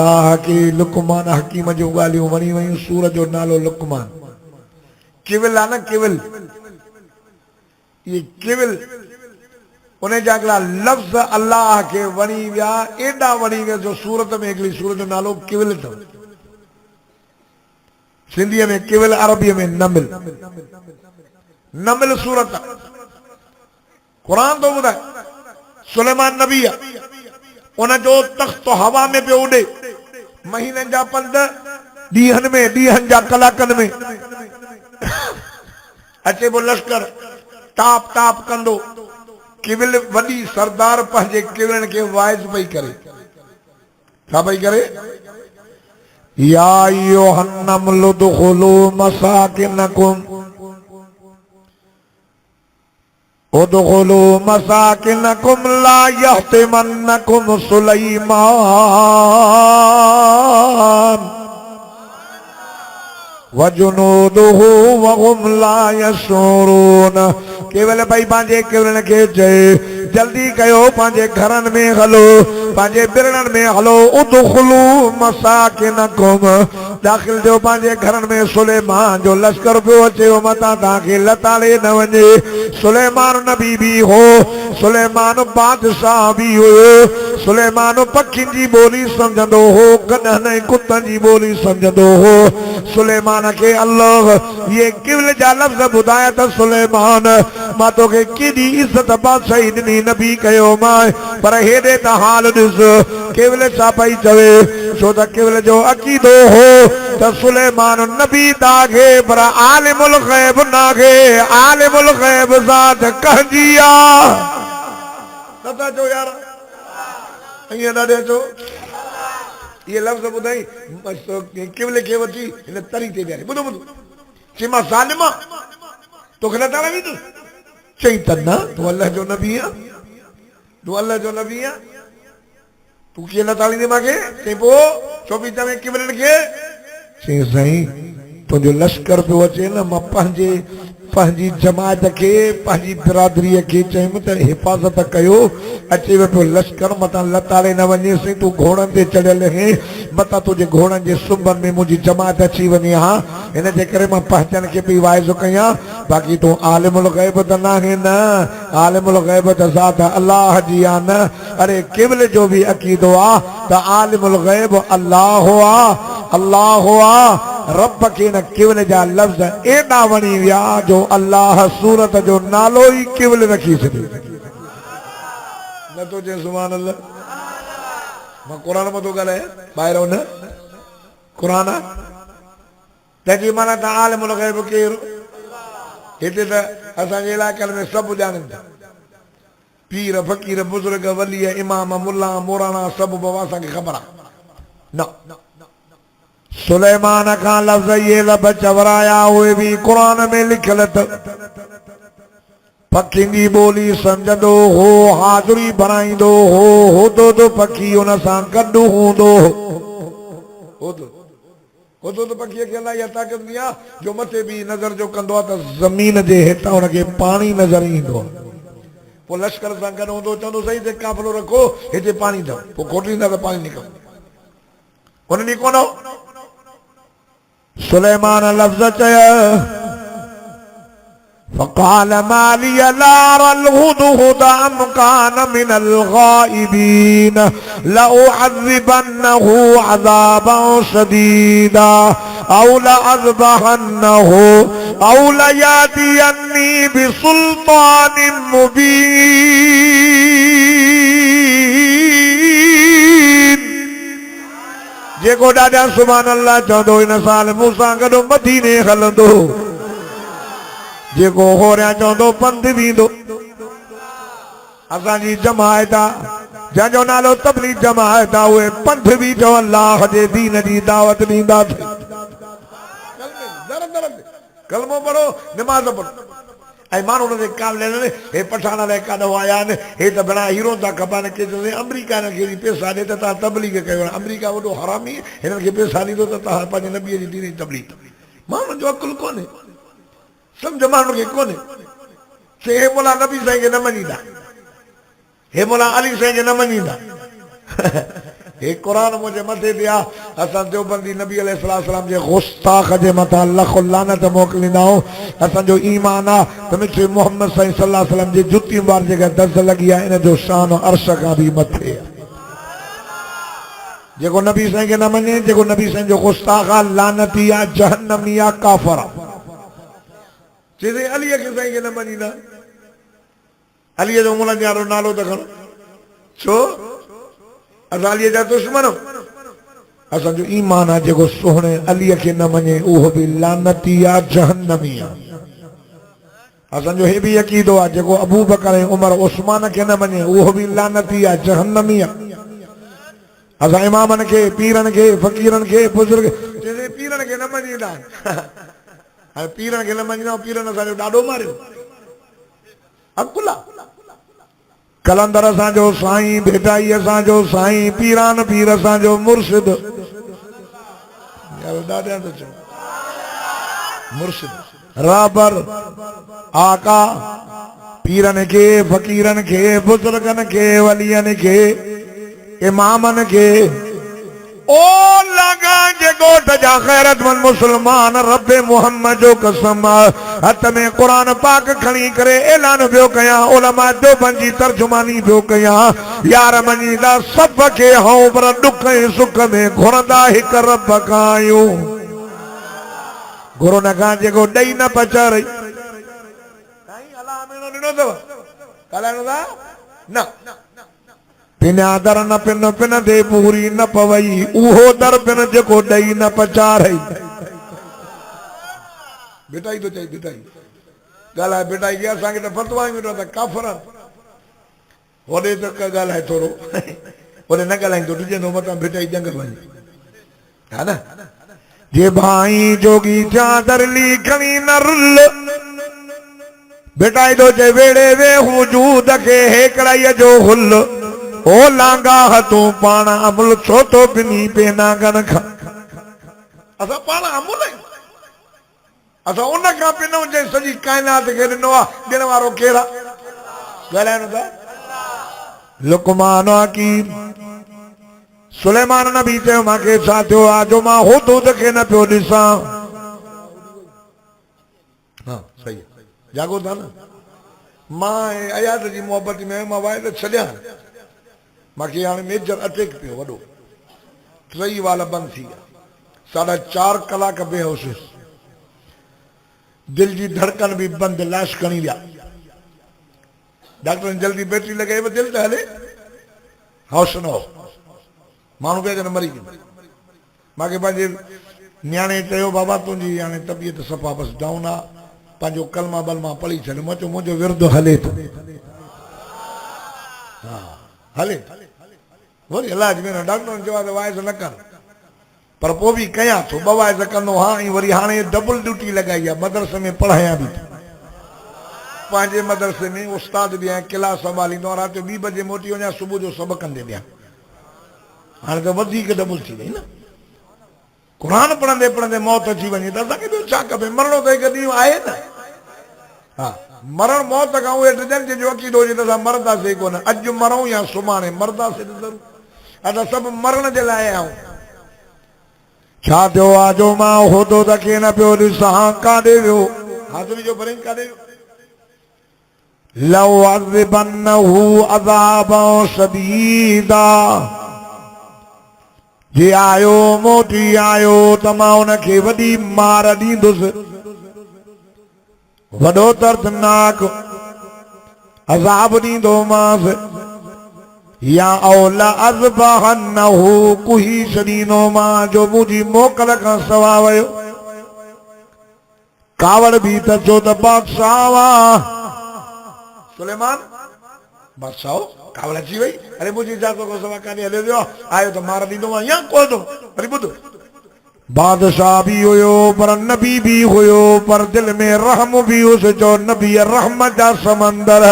की लुकमान हकीम जो गालियों वणी वयूं सूरत जो नालो लुकमान केवल आहे न केवल ये केवल उन जा हिकिड़ा लफ़्ज़ अल्लाह के वणी विया एॾा वणी विया जो सूरत में हिकिड़ी सूरत जो नालो केवल अथव सिंधीअ में केवल अरबीअ में नमिल नमिल सूरत क़ुरान तो ॿुधाए सुलेमान नबी आहे उन जो तख़्त हवा में पियो उॾे महीननि जा पंध ॾींहनि में ॾींहनि जा कलाकनि में अचे पोइ लश्कर ताप ताप कंदो केवल वॾी सरदार पंहिंजे केवलनि खे वाइज पई करे छा पई करे या अय्युहन नमलु दुखुलू मसाकिनकुम उदखुलू मसाकिनकुम ला यहतिमन्नकुम सुलैमान वजुनूदुहु वहुम ला यशऊरून केवल भाई पंहिंजे केवलनि खे चए जल्दी कयो पंहिंजे घरनि में हलो पंहिंजे बिरणनि में हलो उदखुलू मसाकिनकुम दाख़िल थियो पंहिंजे घरनि में सुलेमान जो लश्कर पियो अचे मतां तव्हांखे लताड़े न वञे सुलेमान नबी बि हो सुलेमान बादशाह बि हुयो सुलेमान पखियुनि जी ॿोली सम्झंदो हो कॾहिं न कुतनि जी ॿोली सम्झंदो हो सुलेमान खे अल्लाह ये केवल जा लफ़्ज़ ॿुधाया त सुलेमान मां तोखे केॾी इज़त बादशाही ॾिनी नबी कयो मां पर हेॾे त हाल ॾिस केवल छा पई चवे छो त केवल जो अक़ीदो हो त सुलेमान नबी दागे पर आलिमुल ग़ैब नागे आलिमुल ग़ैब ज़ात कहजी आ नथा चो यार ईअं न ॾिजो ये लफ़्ज़ ॿुधाई केवल खे वठी हिन तरी ते वियारे ॿुधो ॿुधो चई मां ज़ालिमा तोखे न ताड़ा वींदुसि चई त न तूं अल्लाह जो नबी आहे तूं अल्लाह जो नबी आहे तूं कीअं न ताड़ींदे मूंखे चई पोइ छो पई चवे केवलनि खे चई साईं तुंहिंजो लश्कर पियो अचे न मां पंहिंजी जमात खे पंहिंजी बिरादरीअ खे चयुमि त हिफ़ाज़त कयो अचे वेठो पियो लश्कर मतां लताड़े न वञे साईं तूं घोड़नि ते चढ़ियल आहीं मतां तुंहिंजे घोड़नि जे सुंभनि में मुंहिंजी जमात अची वञे हा हिन जे करे मां पंहिंजनि खे पई वाइज़ कयां बाक़ी तूं आलिमुल ग़ैब त न आहीं न आलिमुल ग़ैब त ज़ात अल्लाह जी आहे न अरे केवल जो बि अक़ीदो आहे त आलिमुल ग़ैब अल्लाह आहे रब के न केवल जा लफ़्ज़ एॾा वणी विया जो अल्लाह सूरत जो नालो ई केवल रखी छॾियो न तो चए सुभान अल्लाह मां क़ुर मां थो ॻाल्हायां ॿाहिरि न क़ुर तंहिंजी माना त आलिमुल ग़ैब केरु हिते त असांजे इलाइक़नि में सभु ॼाणनि था पीर फ़क़ीर बुज़ुर्ग वली इमाम मुल्ला मोराना सभु बाबा असांखे ख़बर आहे न सुलेमान खां लफ़्ज़ ये लब चवराया उहे बि क़ुर में लिखियल त पखियुनि जी ॿोली सम्झंदो हो हाज़ुरी भराईंदो हो हुदुद पखी हुन सां गॾु हूंदो हुदुद पखीअ खे अलाही ताक़त ॾिनी आहे जो मथे बि नज़र जो कंदो आहे त ज़मीन जे हेठां हुनखे पाणी नज़र ईंदो आहे पोइ लश्कर सां गॾु हूंदो चवंदो सही हिते काफ़िलो रखो हिते पाणी अथव पोइ खोटींदा त पाणी निकिरंदो हुन ॾींहुं कोन सुलेमान लफ़्ज़ चया फ़क़ाल मा लिय ला अरल हुदहुद अम कान मिनल गाइबीन लउअज़िबन्नहु अज़ाबन शदीदा औ लअज़बहन्नहु औ लयातियन्नी बिसुल्तानिन मुबीन जेको ॾाढा सुभान अल्लाह चवंदो हिन साल मूंसां गॾु मदीने हलंदो जेको होरियां चवंदो पंधु वेंदो असांजी जमायत आहे जंहिंजो नालो तबलीग जमायत आहे उहे पंधु बि चओ अल्लाह जे दीन जी दावत ॾींदासीं कलमो पढ़ो निमाज़ पढ़ो ऐं माण्हू हुन ते कावले हे पठान लाइ काॾो आया आहिनि हे त बिना हीरो था खपनि के अमरीका हिनखे पैसा ॾे त तव्हां तबलीग कयो अमरीका वॾो हरामी हिननि खे पैसा ॾींदो त तव्हां पंहिंजे नबीअ जी दीन जी तबलीग माण्हुनि जो अकुलु कोन्हे सम्झ माण्हुनि खे कोन्हे हे मोला नबी साईं खे न मञींदा हे मोला अली साईं खे न मञींदा एक कुरान मुझे मथे दिया असां देवबंदी नबी अलैहिस्सलाम जे गुस्ताख जे मथा लख लानत मोकिलींदाऊं असांजो ईमान आ त मिठे मोहम्मद सल्लल्लाहु अलैहि वसल्लम जी जुती बार जेका दर्द लगी आहे इन जो शान अर्श खां बि मथे आहे जेको नबी साईं खे न मञे जेको नबी साईं जो गुस्ताख आहे लानती आहे जहन्नमी आहे काफ़िर आहे चए अलीअ खे साईं खे न मञींदा अलीअ जो मुंहुं ॼाणो नालो त खणो छो असां अलीअ जा दुश्मन असांजो ईमान आहे जेको सुहिणे अलीअ खे न मञे उहो बि लानती आहे जहन्नमी आहे असांजो हे बि अक़ीदो आहे जेको अबू बकर ऐं उमर उस्मान खे न मञे उहो बि लानती आहे जहन्नमी आहे असां इमामनि खे पीरनि खे फ़क़ीरनि खे बुज़ुर्ग पीरनि खे न मञींदा हाणे पीरनि खे न मञींदा पीरनि असांजो ॾाढो मारियो अकुला कलंदर असांजो साईं भेटाई असांजो साईं पीरान पीर असांजो मुर्शिद मुर्शिद राबर आका पीरनि खे फ़क़ीरनि खे बुज़ुर्गनि खे वलियनि खे इमामनि खे ओ लगा जे गोठ जा ग़ैरतमंद मुसलमान रब्बे मोहम्मद जो कसम हथ में कुरान पाक खणी करे ऐलान पियो कयां उलमा देवबंद जी तर्जुमानी पियो कयां यार मञीदा सभ खे हूं पर दुख ऐं सुख में घुरंदा हिक रब खां आहियूं घुरो न खां जेको ॾेई न पचारई साईं अलाह में ॾिनो अथव ॻाल्हाइणो था न पिना दर न पिन पिन दे पूरी न पवई उहो दर पिन जेको ॾेई न पचारई बेटाई तो चई बेटाई ॻाल्हाए बेटाई खे असांखे त फतवा ई मिलियो त काफ़िर होॾे त ॻाल्हाए थोरो होॾे न ॻाल्हाईंदो ॾिजंदो मथां बेटाई जंग वञे हा न जे भाई जोगी चादर ली खणी न रुल बेटाई तो चए वेड़े वे वजूद खे हेकड़ाईअ जो हुल ओ लांगा हथू पाण अमुल छो तो बिनी पेनागन खां असां पाण अमुल असां उन खां पिनऊं जे सॼी काइनात खे ॾिनो आहे ॾिण वारो केरु आहे ॻाल्हाइणो था लुकमान हकीम सुलेमान नबी चयो मूंखे छा थियो आहे जो मां हुदूद खे न पियो ॾिसां हा सही जागो था न मां अयाद जी मोहबत में मां वाइद छॾियां मूंखे हाणे मेजर अटैक पियो वॾो टई वाल बंदि थी विया 4.5 कलाक बेहोशिस दिल जी धड़कन भी बंद लाश खणी विया डॉक्टर ने जल्दी बैटरी लगाई दिल तो हले होश न हो माण्हू पिया जन मरी गयो मूंखे पंहिंजे न्याणे चयो बाबा तुंहिंजी हाणे तबियत सफ़ा बस डाउन आहे पंहिंजो कलमा बलमा पढ़ी छॾ मां चयो मुंहिंजो विर्द हले थो हा हले वरी इलाज में डॉक्टर ने चयो वाइस न कर पर पोइ बि कयां थो 2 वाइस कंदो हा ऐं वरी हाणे डबल ड्यूटी लॻाई आहे मदरसे में पढ़ायां बि पंहिंजे मदरसे में उस्ताद बि आहियां क्लास संभालींदो आहियां राति जो 2 बजे मोटी वञा सुबुह जो सभु कंदे ॿिया हाणे त वधीक डबल थी वई न क़ुरान पढ़ंदे पढ़ंदे मौत अची वञे त असांखे ॿियो छा खपे मरणो त हिकु ॾींहुं आहे न हा मरण मौत खां उहे टिजनि जंहिंजो अक़ीदो हुजे त असां मरंदासीं कोन अॼु मरूं या सुभाणे मरंदासीं त ज़रूरु असां सभु मरण जे लाइ आहियूं छा थियो आहे जो मां उहिदो त खे न पियो ॾिसां काॾे वियो हाज़िरी जो भरे काॾे वियो लव अज़बन्नहु अज़ाबन शदीदा जे आयो मोटी आयो त मां उनखे वॾी मार ॾींदुसि वॾो दर्दनाक अज़ाब ॾींदोमांसि या औला अज़बहन्नहु कुही छॾींदोमां जो मुंहिंजी मोकल खां सवा वियो कावड़ बि त चो त बादशाह सुलेमान बादशाह कावड़ अची वई अरे मुंहिंजी इजाज़त खां सवा कान्हे हलियो वियो आयो त मार ॾींदोमां या कोन थो वरी ॿुध बादशाह भी हुयो पर नबी भी हुयो पर दिल में रहम भी हुस जो नबी रहमत जा समंदर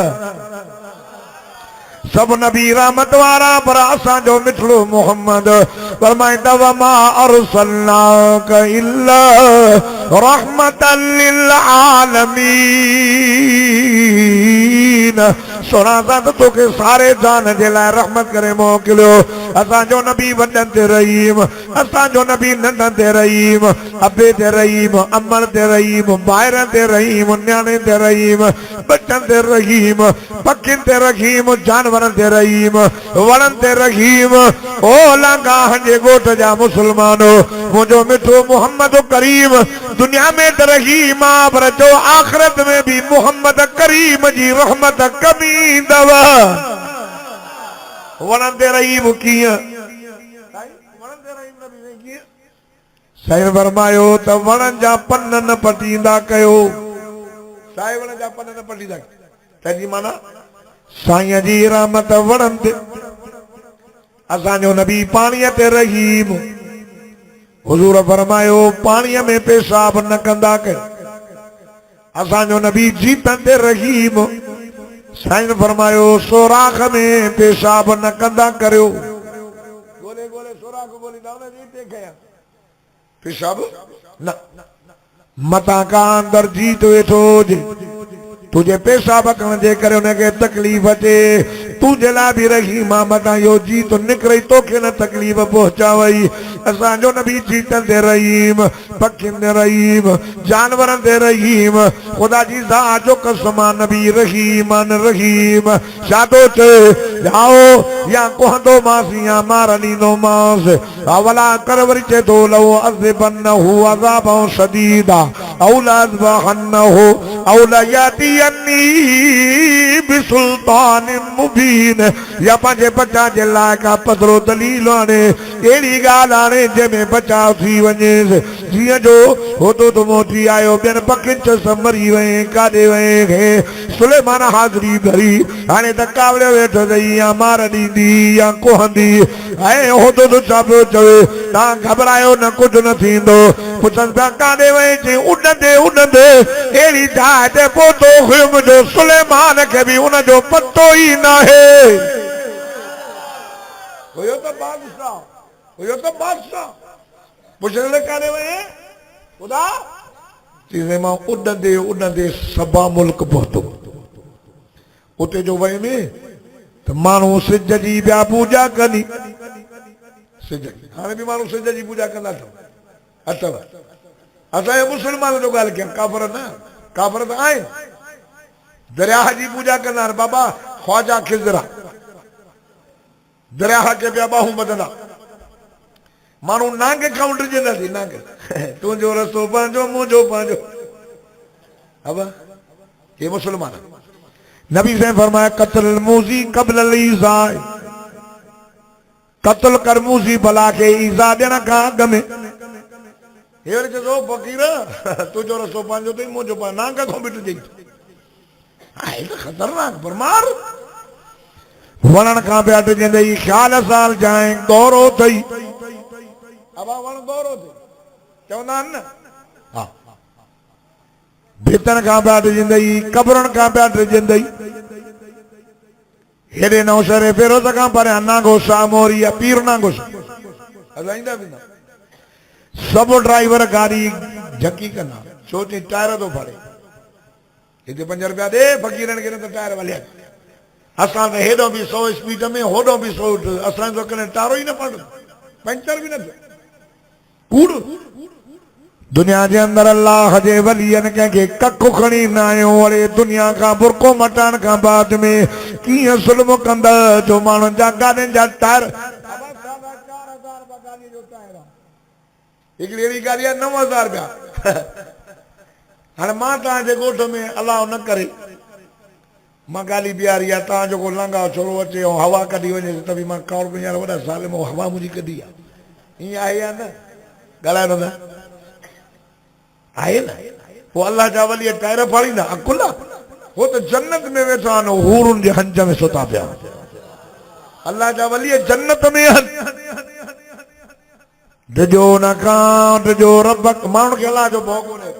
सब नबी रहमत वारा पर असांजो मिठड़ो मोहम्मद फरमाईंदा वमा अरसलनाक इल्ला रहमतल लिल आलमीन मुबीन सोना ज़ात तोखे सारे जान जे लाइ रहमत करे मोकिलियो असांजो नबी वॾनि ते रहीम असांजो नबी नंढनि ते रहीम अबे ते रहीम अमर ते रहीम ॿाहिरि ते रहीम न्याणे ते रहीम बचनि ते रहीम पखियुनि ते रहीम जानवरनि ते रहीम वणनि ते रहीम ओ लांगाह जे ॻोठ जा मुस्लमानो मुंहिंजो मिठो मोहम्मद करीम दुनिया में त रहीम आहे पर जो आख़िरत में भी मोहम्मद करीम जी रहमत कमी ईंदव वणनि ते रहीम कीअं साईं फरमायो त वणनि जा पन न पटींदा कयो साईं वणनि जा पन न पटींदा तंहिंजी माना साईं जी रहमत वणनि ते असांजो नबी पाणीअ ते रहीम हुजूर फरमायो पाणीअ में पेशाब न कंदा कयो असांजो नबी जीतनि ते रहीम साईं फरमायो सोराख में पेशाब न कंदा करियो गोले गोले सोराख गोली दाने जीते कया पेशाब न मता का अंदर जीत वेठो हुजे तुझे पेशाब करण जे करे उनखे तकलीफ़ अचे तुझे लाइ बि रहीम मता इहो जीत निकिरे तोखे न तकलीफ़ पहुचावई असांजो नबी जीतनि ते रहीम पखियुनि ते रहीम जानवरनि ते रहीम ख़ुदा जी ज़ात जो कसम नबी रहीम रहीम छा थो चए जाओ या कुहंदो मांसि या मार ॾींदोमांसि अवला कर वरी चए थो लहो अज़िबन्नहु अज़ाबन शदीदा औ लअज़बहन्नहु औ लयअतियन्नी बिसुल्तान मुबीन या पंहिंजे बचा जे लाइ का पधरो दलील आणे अहिड़ी ॻाल्हि आणे जंहिंमें बचाव थी वञेसि जीअं जो होतो त मोटी आयो ॿियनि पखियुनि च मरी वए काॾे वए खे सुलेमान हाज़िरी भरी हाणे त कावड़ियो वेठो अथई या मार ॾींदी या कोहंदी ऐं होतो त छा पियो चवे तव्हां घबरायो न कुझु न थींदो पुछनि पिया काॾे वए चई उॾंदे उॾंदे अहिड़ी जाइ ते पहुतो हुयुमि जो सुलेमान खे बि उनजो पतो ई न आहे हुयो त बादशाह पुछण काॾे वए ख़ुदा चईं मां उॾंदे उॾंदे सबा मुल्क पहुतो उते जो वयुमि त माण्हू सिज जी ॿिया पूजा कनि सिज हाणे बि माण्हू सिज जी पूजा कंदा अथव असांजे मुस्लमान जो ॻाल्हि कयां काफ़र न काफ़र त आहिनि दरिया जी पूजा कंदा आहिनि बाबा ख्वाजा खिज़रा दरिया खे पिया ॿाहूं ॿधंदा माण्हू नांगे खां उॾजंदा थी नांगे तुंहिंजो रस्तो पंहिंजो मुंहिंजो पंहिंजो अब ये मुसलमान नबी से फरमाया कत्ल मूजी कब्ल ईज़ा कत्ल कर मूजी भला के ईज़ा ॾियण खां अॻु में हेर चयो फ़कीर तुंहिंजो रस्तो पंहिंजो अथई मुंहिंजो पंहिंजो नांग खां बिटिजई आहे त ख़तरनाक परमार वणन खां पिया टिजंदई ख़्याल साल जाए दौरो अथई अबा वण दौरो अथई चवंदा आहिनि न हा भितनि खां पिया टिजंदई कब्रनि खां पिया टिजंदई हेॾे नौशरे फिरोज़ खां परियां नांगो सामोरी पीर नांगो हलाईंदा वेंदा सभु ड्राइवर गाॾी झकी कंदा छो चई टायर थो फाड़े हिते 5 रुपया ॾे फ़कीरनि खे न त टायर वलिया असां त हेॾो बि 100 स्पीड में होॾो बि 100 असांजो त कॾहिं टारो ई न पड़ पंचर बि न थियो कूड़ दुनिया जे अंदरि अल्लाह जे वलियनि कंहिंखे कखु खणी न आयो वरी दुनिया खां बुरको मटाइण खां बाद में कीअं ज़ुल्म कंदा जो माण्हुनि जा गाॾियुनि जा टायर हिकिड़ी अहिड़ी गाॾी आहे 9,000 रुपया हाणे मां तव्हांजे ॻोठ में अलाह न करे मां गाॾी बीहारी आहे तव्हां जेको लंघा छोरो अचे ऐं हवा कढी वञे त बि मां 100 रुपया वॾा साल में हवा मुंहिंजी कढी आहे ईअं आहे या न ॻाल्हायो न आहे न पोइ अलाह जा वली टायर फाड़ींदा अकुल हो त जन्नत में वेठा आहिनि हूरुनि जे हंज में सुता पिया अलाह जा वली जन्नत में डिजो न खां डिजो रब माण्हुनि खे अलाह जो भउ कोन्हे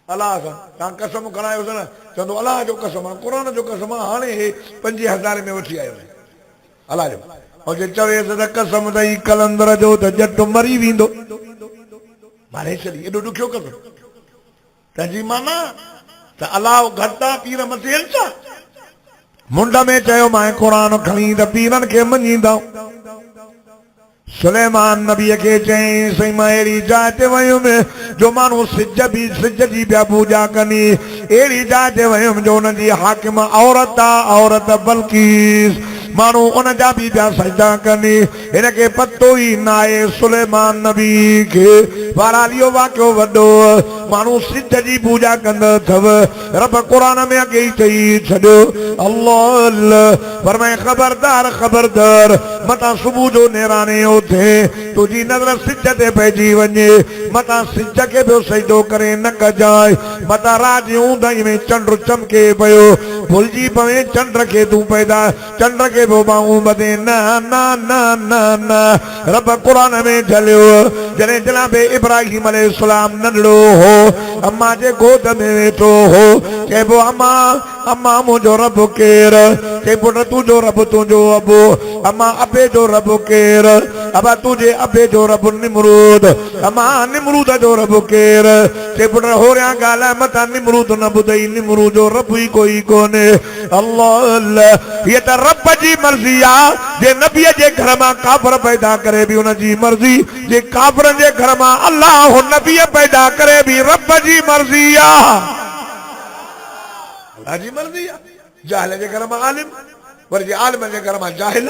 अलाह सां तव्हां कसम खणायोसि न चवंदो अलाह जो कसम आहे क़ुर जो कसम आहे हाणे 5000 में वठी आयो अलाह जो ऐं जे चवेसि त कसम अथई कलंदर जो त जट मरी वेंदो मारे छॾी एॾो ॾुखियो कसम तंहिंजी माना त अलाह घटा पीर मथे छा मुंड में चयो मां क़ुरान खणी त पीरनि खे मञींदा सुलेमान नबीअ खे चई सही मां अहिड़ी जाइ ते वयुमि जो माण्हू सिज जी पिया पूजा कनि अहिड़ी जाइ ते वयुमि जो हुनजी हाकिम औरत आहे औरत बल्कीस माण्हू उन जा बि पिया सजदा कनि हिनखे पतो ई न आहे सुलेमान नबी खे बहरहाल इहो वाक़ियो वॾो माण्हू सिज जी पूजा कंदा अथव रब क़ुरान में अॻे ई चई छॾियो अल्लाह फरमाए ख़बरदार ख़बरदार मतां सुबुह जो नेराणे उथे तुंहिंजी नज़र सिज ते पइजी वञे मतां सिज खे पियो सजदो करे न कजांइ मतां रात जी ऊंदहि में चंड चमके पियो भुलिजी पवे चंड खे तूं पैदा चंड खे पियो बाहूं ॿधे न न न न न रब क़ुरान में झलियो जॾहिं जनाबे इब्राहिम अलैहिस्सलाम नंढड़ो हो अम्मा जे गोद में वेठो हो चइबो अम्मा अम्मा मुंहिंजो रब केरु चई पुट तुंहिंजो रब तुंहिंजो अबो अम्मा अबे जो रब केरु अबा तुंहिंजे अबे जो रब निमरूद अम्मा निमरूद जो रब केरु चई पुट होरियां ॻाल्हाए मतां निमरूद न ॿुधई निमरूद जो रब ई कोई कोन्हे अल्लाह हीअ त रब जी मर्ज़ी आहे जे नबीअ जे घर मां काफ़िर पैदा करे बि हुनजी मर्ज़ी जे काफ़िरनि जे घर मां अल्लाह नबीअ पैदा करे बि रब जी मर्ज़ी आहे अल्लाह जी मर्ज़ी आहे जाहिल जे घर मां आलिम पर जे आलिम जे घर मां जाहिल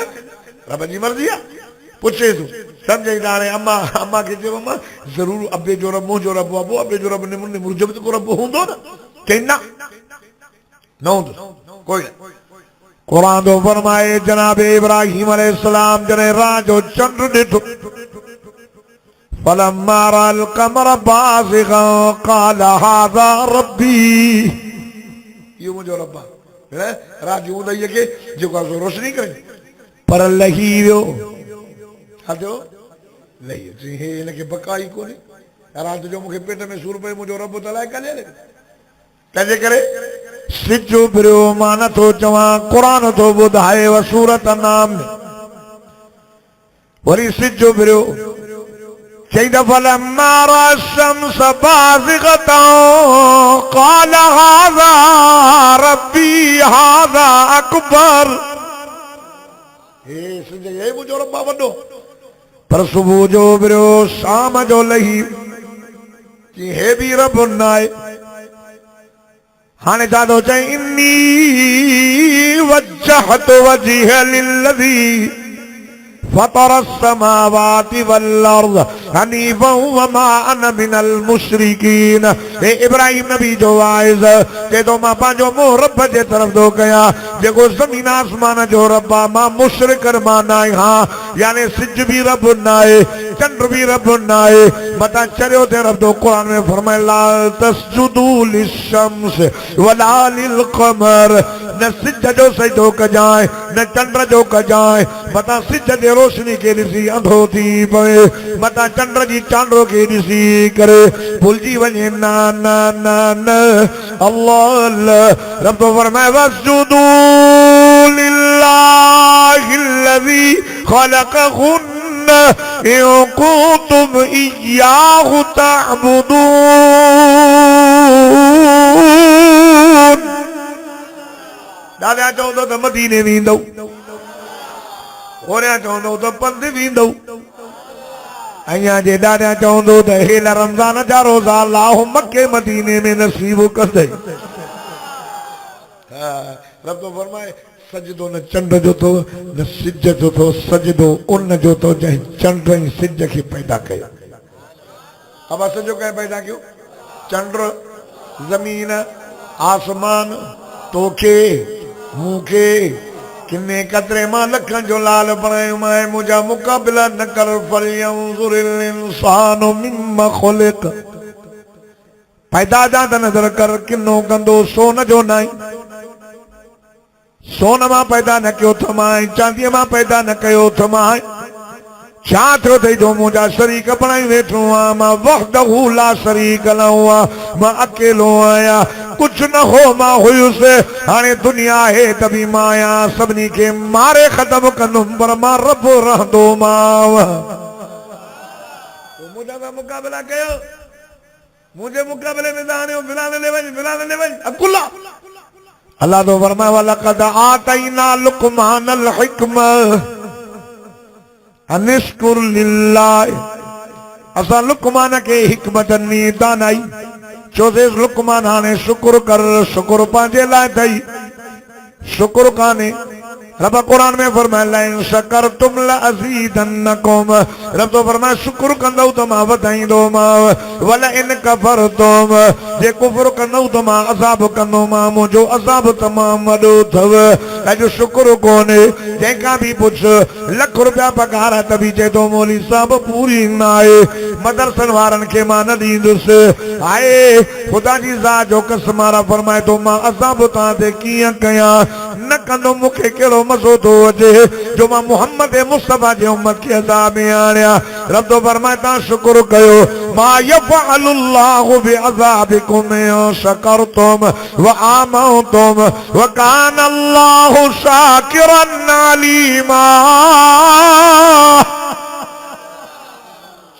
रब जी मर्ज़ी आहे पुछे तूं सम्झे त हाणे अम्मा अम्मा खे चयो अम्मा ज़रूरु अबे जो रब मुंहिंजो रब अबो अबे जो रब निमरूद जो बि को रब हूंदो न चई न हूंदो कोई न क़ुरान तो फरमाए जनाब इब्राहिम अलैहिस्सलाम जॾहिं रात जो चंड ॾिठो फलम्मा रअल क़मर बाज़िग़न क़ाल हाज़ा रब्बी इहो मुंहिंजो रब आहे रात जो ऊंदहि खे जेको आहे रोशनी करे पर लही वियो छा थियो लही वियो हे हिनखे बकाई कोन्हे रात जो मूंखे पेट में सूर पए मुंहिंजो रब त अलाए काॾे तंहिंजे करे सिज उभिरियो मां नथो चवां क़ुरान थो ॿुधाए सूरत नाम वरी सिज उभिरियो चई त फलम्मा रअ शम्स बाज़िग़तन क़ाल हाज़ा रब्बी हाज़ा अकबर हे सिज हे मुंहिंजो रब आहे वॾो पर सुबुह जो उभिरियो शाम जो लही चई हे बि रब न आहे हाणे छा थो चई इन्नी वज्जहतु वजहिय लिल्लज़ी फतर अस्समावाति वल अर्ज़ हनीफ़न वमा अना मिनल मुशरिकीन हे इब्राहिम नबी जो वाइज़ चए थो मां पंहिंजो मुंहुं रब जे तरफ़ थो कयां जेको ज़मीन आसमान जो रब आहे मां मुशरिक मां न आहियां यानी सिज बि रब न आहे चंड बि रब न आहे मतां चरियो ते रब थो क़ुरान में फरमाए ला तस्जुदू लिश्शम्स वला लिलक़मर न सिज जो सजदो कजांइ न चंड जो कजांइ मतां सिज जे रोशनी खे ॾिसी अंधो थी पवे मतां चंड जी चांडो खे ॾिसी करे भुलिजी वञे न न न न अल्लाह रब फरमाए वस्जुदू लिल्लाहिल्लज़ी ख़लक़हुन्न इन कुंतुम इय्याहु तअबुदून दादा चवंदो त मदीने वेंदो होरियां चवंदो त पंध वेंदो अञा जे ॾाॾा चवंदो त हेल रमज़ान जा रोज़ा अल्लाह मके मदीने में नसीब कंदई रब तो फरमाए सजदो न चंड जो तो न सिज जो तो सजदो उन जो तो जंहिं चंड ऐं सिज खे पैदा कयो अब सजो कंहिं पैदा कयो चंड ज़मीन आसमान तोखे मूंखे किन्ने कतरे मां लखन जो लाल बणायो मां मुंहिंजा मुक़ाबिला न कर फलयंज़ुरिल इंसानु मिम्मा ख़ुलिक़ पैदा जा त नज़र कर किनो कंदो सोन जो न सोन मां पैदा न कयो थमाए चांदीअ मां पैदा न कयो थमाए छा थियो अथई जो मुंहिंजा शरीक बणाई वेठो आहियां मां वहदहू ला शरीक लहू आहियां मां अकेलो आहियां कुछ न हो मां हुयुसि हाणे दुनिया आहे त बि मां आहियां सभिनी खे मारे ख़तमु कंदुमि पर मां रब रहंदो मां मुंहिंजा मुक़ाबिला कयो मुझे मुकाबले में दाने बिलाने ले वही अब्दुल्ला अल्लाह तो फरमाए वलक़द आतैना लुक़मानल हिक्मा अनिश्कुर लिल्लाह असां लुक़मान के हिकमत नी दानाई चोसे लुक़मान हाणे शुक्र कर शुक्र पंहिंजे लाइ अथई शुक्र कान्हे रब कुरान में फरमाए लइन शकरतुम लअज़ीदन्नकुम रब तो फरमाए शुक्र कंदौ त मां वधाईंदोमांव वल इन कफरतुम जे कुफ्र कंदौ त मां अज़ाब कंदोमांव मुंहिंजो अज़ाब तमामु वॾो अथव अॼु शुक्र कोन्हे जंहिंखां बि पुछ लख रुपया पघार आहे त बि चए थो मौली साहब पूरी न आहे मदरसनि वारनि खे मां न ॾींदुसि हाय ख़ुदा जी ज़ात जो कसम वारा फरमाए थो मां अज़ाब तव्हां ते कीअं कयां न कंदो मूंखे कहिड़ो मज़ो थो अचे जो मां मुहम्मद मुस्तफ़ा जे उम्मत खे अज़ाब में आणियां रब तो फरमाए तव्हां शुक्र कयो मा यफ़अलुल्लाहु बिअज़ाबिकुम इन शकरतुम व आमनतुम व कान अल्लाहु शाकिरन अलीमा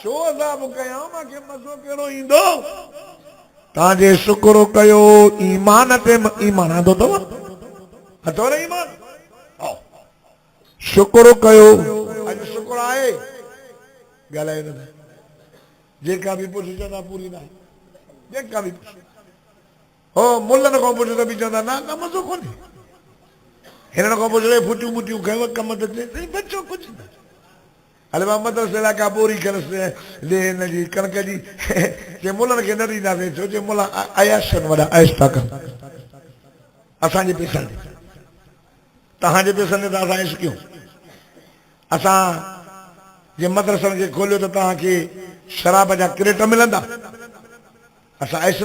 छो अज़ाब कयां मूंखे मज़ो कहिड़ो ईंदो तव्हांजे शुक्र कयो ईमान ते ईमान आंदो अथव अथव न ईमान शुक्र कयो अॼु शुक्र आहे ॻाल्हायो न जेका बि पुछ चवंदा पूरी न आहे जेका बि पुछ हो मुल्हनि खां पुछ त बि चवंदा न मज़ो कोन्हे हिननि खां पुछ फुटियूं मुटियूं कयो कम त थिए बचो कुझु न हले मां मदरसे लाइ का बोरी खणसि हिनजी कणक जी जे मुल्हनि खे न ॾींदासीं छो जे मुल्ह अयाशनि वॾा ऐश था कनि असांजे पैसनि ते तव्हांजे पैसनि ते त असां ऐश कयूं असां जे मदरसनि खे खोलियो त तव्हांखे शराब जा क्रेट मिलंदा असां ऐश